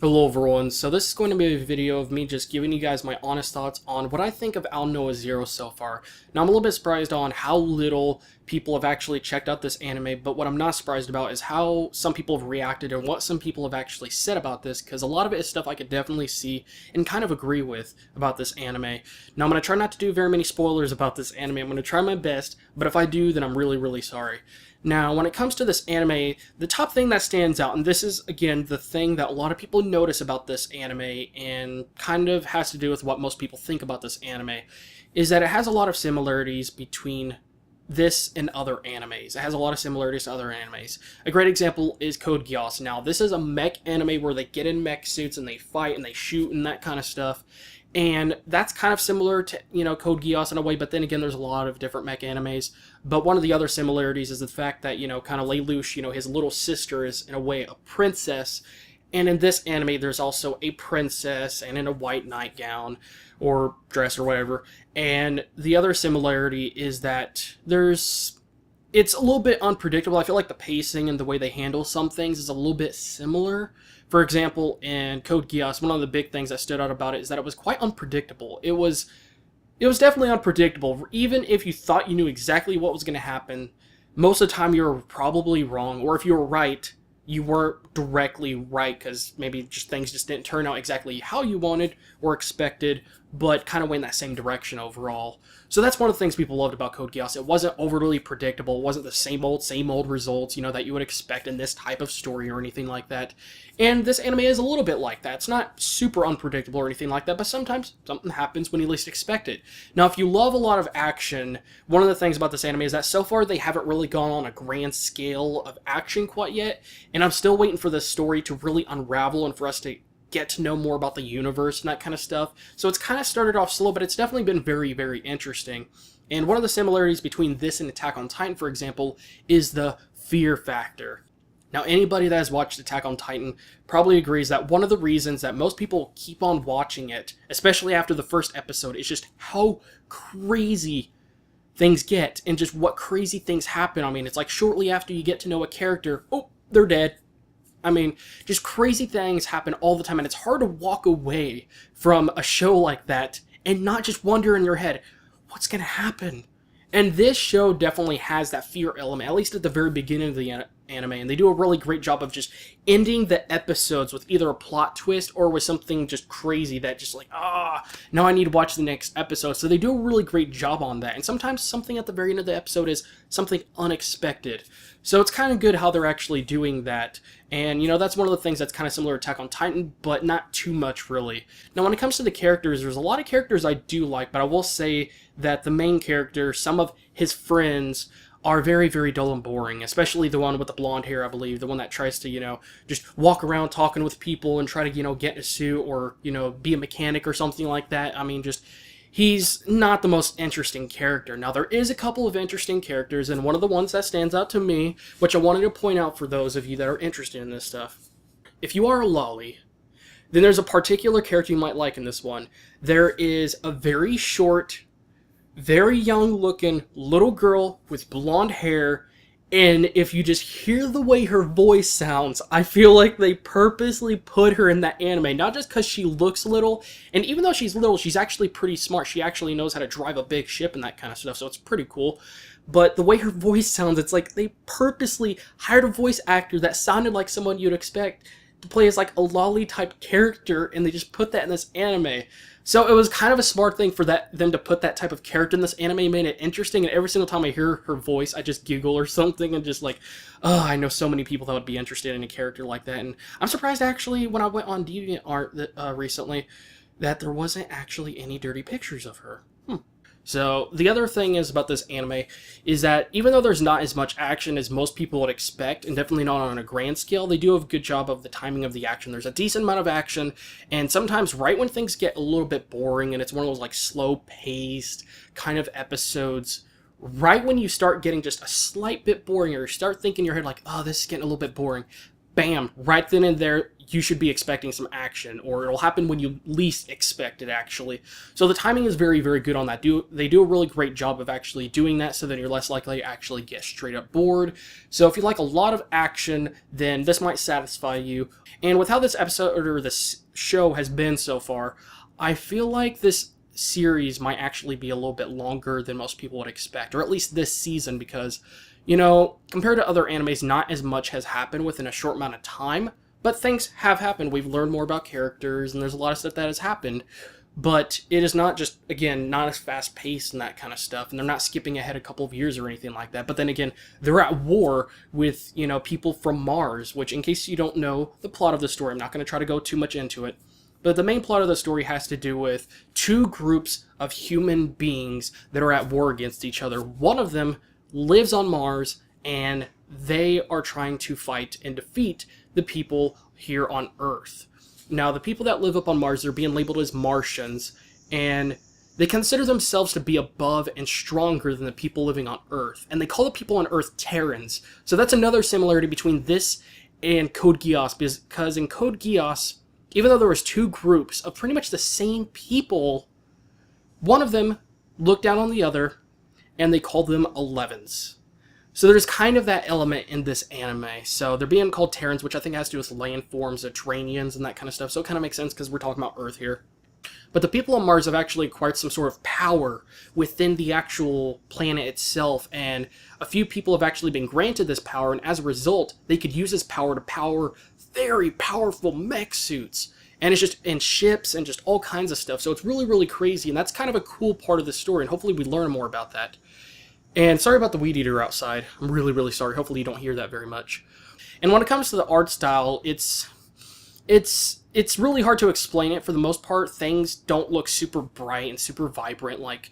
Hello everyone, so this is going to be a video of me just giving you guys my honest thoughts on what I think of Aldnoah Zero so far. Now I'm a little bit surprised on how little people have actually checked out this anime, but what I'm not surprised about is how some people have reacted and what some people have actually said about this, because a lot of it is stuff I could definitely see and kind of agree with about this anime. Now I'm going to try not to do very many spoilers about this anime, I'm going to try my best, but if I do, then I'm really sorry. Now, when it comes to this anime, the top thing that stands out, and this is, again, the thing that a lot of people notice about this anime, and kind of has to do with what most people think about this anime, is that it has a lot of similarities between this and other animes. It has a lot of similarities to other animes. A great example is Code Geass. Now, this is a mech anime where they get in mech suits and they fight and they shoot and that kind of stuff. And that's kind of similar to, Code Geass in a way, but then again, there's a lot of different mech animes. But one of the other similarities is the fact that, kind of Lelouch, his little sister is, in a way, a princess. And in this anime, there's also a princess and in a white nightgown or dress or whatever. And the other similarity is that it's a little bit unpredictable. I feel like the pacing and the way they handle some things is a little bit similar. For example, in Code Geass, one of the big things that stood out about it is that it was quite unpredictable. It was definitely unpredictable. Even if you thought you knew exactly what was going to happen, most of the time you were probably wrong. Or if you were right, you weren't directly right because maybe things just didn't turn out exactly how you wanted or expected, but kind of went in that same direction overall. So that's one of the things people loved about Code Geass. It wasn't overly predictable. It wasn't the same old results, that you would expect in this type of story or anything like that. And this anime is a little bit like that. It's not super unpredictable or anything like that, but sometimes something happens when you least expect it. Now, if you love a lot of action, one of the things about this anime is that so far they haven't really gone on a grand scale of action quite yet, and I'm still waiting for this story to really unravel and for us to get to know more about the universe and that kind of stuff. So it's kind of started off slow, but it's definitely been very interesting. And one of the similarities between this and Attack on Titan, for example, is the fear factor. Now, anybody that has watched Attack on Titan probably agrees that one of the reasons that most people keep on watching it, especially after the first episode, is just how crazy things get and just what crazy things happen. I mean, it's like shortly after you get to know a character, oh, they're dead. I mean, just crazy things happen all the time, and it's hard to walk away from a show like that and not just wonder in your head, what's going to happen? And this show definitely has that fear element, at least at the very beginning of the anime, and they do a really great job of just ending the episodes with either a plot twist or with something just crazy that just like, now I need to watch the next episode. So they do a really great job on that, and sometimes something at the very end of the episode is something unexpected. So it's kind of good how they're actually doing that. And, that's one of the things that's kind of similar to Attack on Titan, but not too much, really. Now, when it comes to the characters, there's a lot of characters I do like, but I will say that the main character, some of his friends, are very dull and boring, especially the one with the blonde hair, I believe, the one that tries to, just walk around talking with people and try to, get in a suit or, be a mechanic or something like that. I mean, he's not the most interesting character. Now, there is a couple of interesting characters, and one of the ones that stands out to me, which I wanted to point out for those of you that are interested in this stuff. If you are a lolly, then there's a particular character you might like in this one. There is a very short, very young-looking little girl with blonde hair, and if you just hear the way her voice sounds, I feel like they purposely put her in that anime, not just because she looks little, and even though she's little, she's actually pretty smart. She actually knows how to drive a big ship and that kind of stuff, so it's pretty cool. But the way her voice sounds, it's like they purposely hired a voice actor that sounded like someone you'd expect to play as like a lolly type character, and they just put that in this anime. So it was kind of a smart thing for them to put that type of character in this anime, made it interesting, and every single time I hear her voice, I just giggle or something, and just like, I know so many people that would be interested in a character like that, and I'm surprised actually when I went on DeviantArt recently, that there wasn't actually any dirty pictures of her. So, the other thing is about this anime is that even though there's not as much action as most people would expect, and definitely not on a grand scale, they do have a good job of the timing of the action. There's a decent amount of action, and sometimes right when things get a little bit boring, and it's one of those like slow-paced kind of episodes, right when you start getting just a slight bit boring, or you start thinking in your head like, oh, this is getting a little bit boring, bam, right then and there, you should be expecting some action, or it'll happen when you least expect it, actually. So the timing is very, very good on that. They do a really great job of actually doing that, so then you're less likely to actually get straight up bored. So if you like a lot of action, then this might satisfy you. And with how this episode, or this show has been so far, I feel like this series might actually be a little bit longer than most people would expect, or at least this season, because, you know, compared to other animes, not as much has happened within a short amount of time. But things have happened. We've learned more about characters, and there's a lot of stuff that has happened. But it is not just, again, not as fast-paced and that kind of stuff, and they're not skipping ahead a couple of years or anything like that. But then again, they're at war with, you know, people from Mars, which, in case you don't know the plot of the story, I'm not going to try to go too much into it, but the main plot of the story has to do with two groups of human beings that are at war against each other. One of them lives on Mars, and they are trying to fight and defeat the people here on Earth. Now, the people that live up on Mars, they're being labeled as Martians, and they consider themselves to be above and stronger than the people living on Earth. And they call the people on Earth Terrans. So that's another similarity between this and Code Geass, because in Code Geass, even though there was two groups of pretty much the same people, one of them looked down on the other, and they called them 11s. So there's kind of that element in this anime. So they're being called Terrans, which I think has to do with landforms, Atranians, and that kind of stuff. So it kind of makes sense because we're talking about Earth here. But the people on Mars have actually acquired some sort of power within the actual planet itself, and a few people have actually been granted this power, and as a result, they could use this power to power very powerful mech suits. And it's just in ships and just all kinds of stuff. So it's really, really crazy, and that's kind of a cool part of the story, and hopefully we learn more about that. And sorry about the weed eater outside. I'm really, really sorry. Hopefully you don't hear that very much. And when it comes to the art style, it's really hard to explain it. For the most part, things don't look super bright and super vibrant like,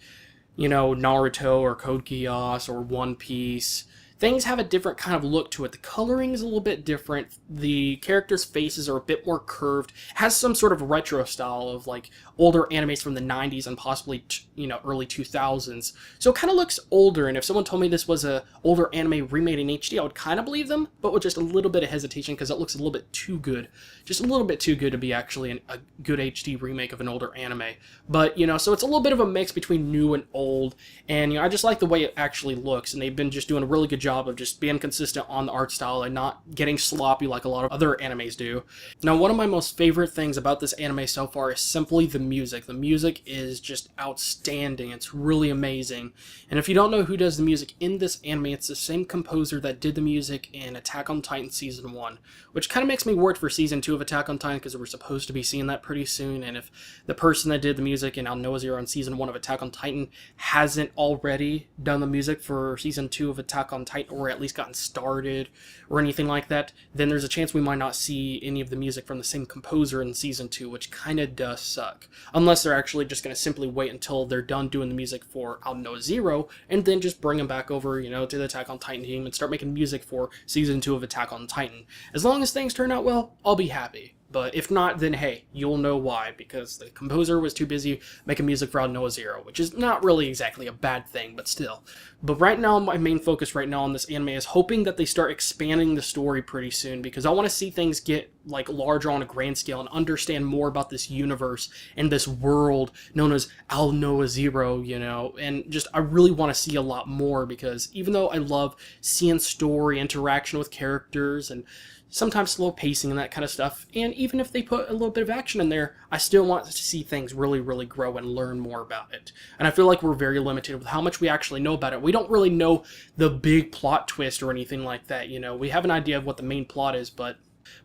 you know, Naruto or Code Geass or One Piece. Things have a different kind of look to it. The coloring is a little bit different. The characters' faces are a bit more curved. It has some sort of retro style of like older animes from the 90s and possibly, you know, early 2000s. So it kind of looks older, and if someone told me this was a older anime remade in HD, I would kind of believe them, but with just a little bit of hesitation because it looks a little bit too good. Just a little bit too good to be actually a good HD remake of an older anime. But, you know, so it's a little bit of a mix between new and old, and, you know, I just like the way it actually looks, and they've been just doing a really good job of just being consistent on the art style and not getting sloppy like a lot of other animes do. Now, one of my most favorite things about this anime so far is simply the music. The music is just outstanding. It's really amazing. And if you don't know who does the music in this anime, it's the same composer that did the music in Attack on Titan Season 1, which kind of makes me worried for Season 2 of Attack on Titan because we're supposed to be seeing that pretty soon, and if the person that did the music in Aldnoah Zero in Season 1 of Attack on Titan hasn't already done the music for Season 2 of Attack on Titan, or at least gotten started, or anything like that, then there's a chance we might not see any of the music from the same composer in Season 2, which kind of does suck. Unless they're actually just going to simply wait until they're done doing the music for Aldnoah Zero, and then just bring them back over, you know, to the Attack on Titan team and start making music for Season 2 of Attack on Titan. As long as things turn out well, I'll be happy. But if not, then hey, you'll know why, because the composer was too busy making music for Aldnoah Zero, which is not really exactly a bad thing, but still. But right now, my main focus right now on this anime is hoping that they start expanding the story pretty soon, because I want to see things get like larger on a grand scale and understand more about this universe and this world known as Aldnoah Zero, you know, and just I really want to see a lot more, because even though I love seeing story, interaction with characters, and sometimes slow pacing and that kind of stuff, and even if they put a little bit of action in there, I still want to see things really, really grow and learn more about it. And I feel like we're very limited with how much we actually know about it. We don't really know the big plot twist or anything like that, you know. We have an idea of what the main plot is, but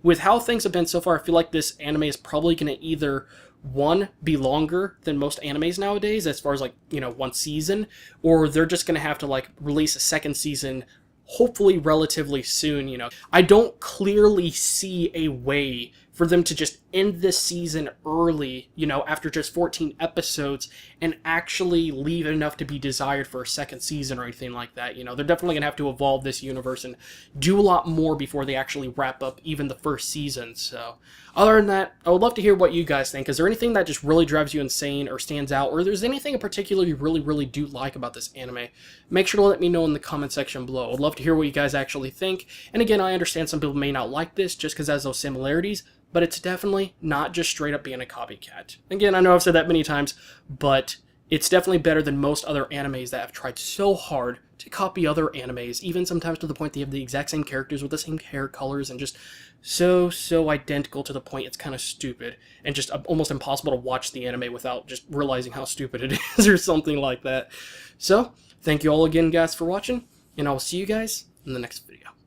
with how things have been so far, I feel like this anime is probably going to either, one, be longer than most animes nowadays, as far as like, you know, one season, or they're just going to have to like release a second season hopefully relatively soon, you know. I don't clearly see a way for them to just end this season early, you know, after just 14 episodes, and actually leave enough to be desired for a second season or anything like that. You know, they're definitely going to have to evolve this universe and do a lot more before they actually wrap up even the first season. So, other than that, I would love to hear what you guys think. Is there anything that just really drives you insane or stands out, or there's anything in particular you really do like about this anime? Make sure to let me know in the comment section below. I'd love to hear what you guys actually think. And again, I understand some people may not like this just because it has those similarities, but it's definitely not just straight up being a copycat. Again, I know I've said that many times, but it's definitely better than most other animes that have tried so hard to copy other animes, even sometimes to the point they have the exact same characters with the same hair colors and just so identical to the point it's kind of stupid and just almost impossible to watch the anime without just realizing how stupid it is or something like that. So, thank you all again, guys, for watching, and I will see you guys in the next video.